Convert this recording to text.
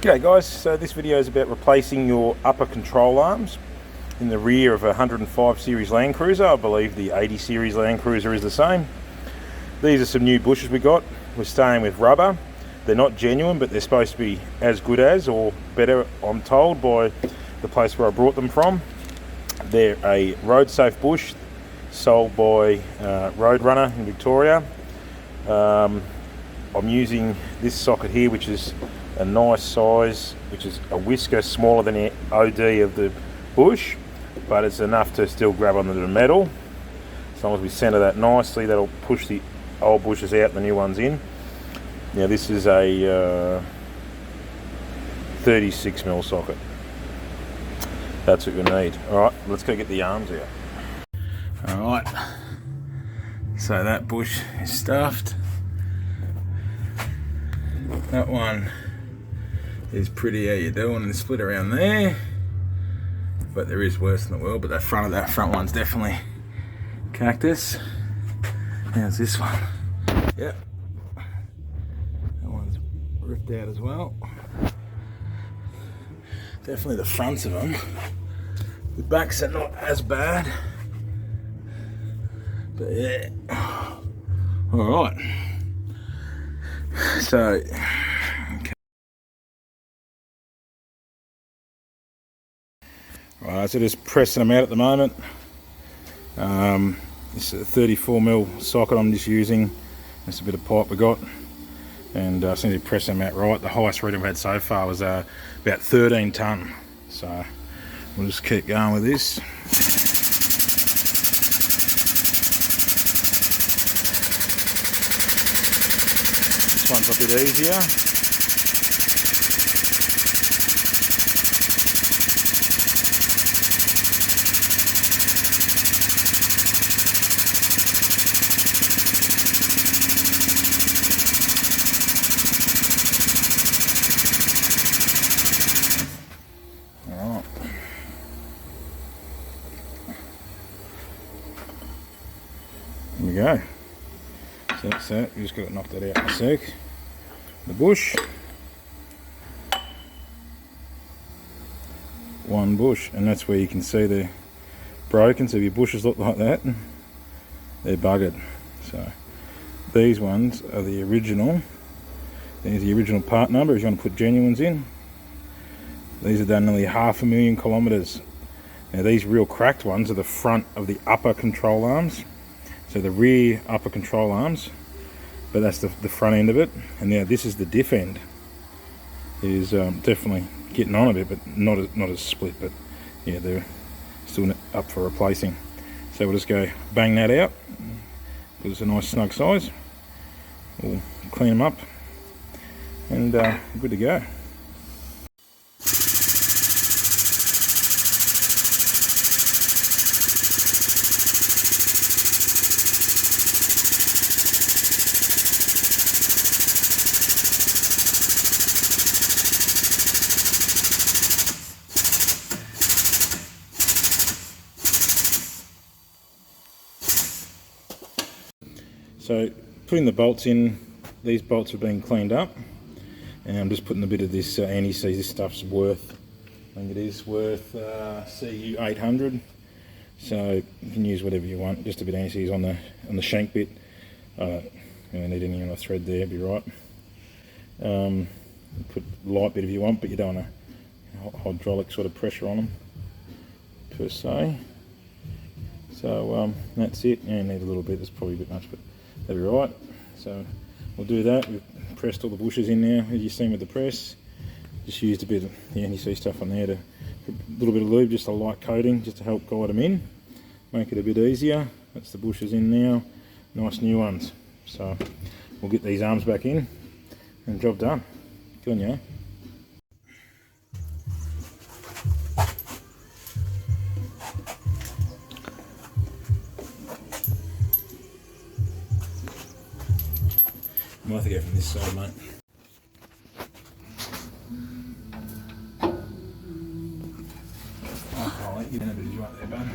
G'day guys, so this video is about replacing your upper control arms in the rear of a 105 series Landcruiser. I believe the 80 series Landcruiser is the same. These are some new bushes we got. We're staying with rubber. They're not genuine, but they're supposed to be as good as, or better, I'm told, by the place where I brought them from. They're a road safe bush sold by Roadrunner in Victoria. I'm using this socket here, which is a nice size, which is a whisker smaller than the OD of the bush, but it's enough to still grab onto the metal. As long as we center that nicely, that'll push the old bushes out and the new ones in. Now this is a 36mm socket. That's what we need. Alright, let's go get the arms out. Alright, so that bush is stuffed. That one is pretty how you doing and split around there, but there is worse in the world. But that front one's definitely cactus. How's this one? Yep, that one's ripped out as well. Definitely the fronts of them. The backs are not as bad, but yeah. All right, so right, so just pressing them out at the moment. This is a 34mm socket I'm just using. That's a bit of pipe we got, and I seem to press them out right. The highest reading we've had so far was about 13 tonne. So we'll just keep going with this. This one's a bit easier. There we go. So that's that. We just got to knock that out in a sec. The bush. One bush, and that's where you can see they're broken. So if your bushes look like that, they're buggered. So these ones are the original. There's the original part number if you want to put genuines in. These are done nearly 500,000 kilometres. Now these real cracked ones are the front of the upper control arms. So the rear upper control arms, but that's the front end of it. And now this is the diff end. It is definitely getting on a bit, but not as split. But yeah, they're still up for replacing. So we'll just go bang that out because it's a nice snug size. We'll clean them up and good to go. So putting the bolts in, these bolts have been cleaned up, and I'm just putting a bit of this anti-seize. This stuff's worth, I think it is worth CU 800. So you can use whatever you want. Just a bit of anti-seize on the shank bit. You don't need any on the thread there, be right. Put light bit if you want, but you don't want a hydraulic sort of pressure on them per se. So that's it. You need a little bit. It's probably a bit much, but that'll be right. So we'll do that. We've pressed all the bushes in now, as you've seen with the press. Just used a bit of the anti-seize stuff on there, to a little bit of lube, just a light coating, just to help guide them in, make it a bit easier. That's the bushes in now, nice new ones. So we'll get these arms back in, and job done. Good on you. Might have to go from this side, mate. I'll let you down a bit if you want there, bud.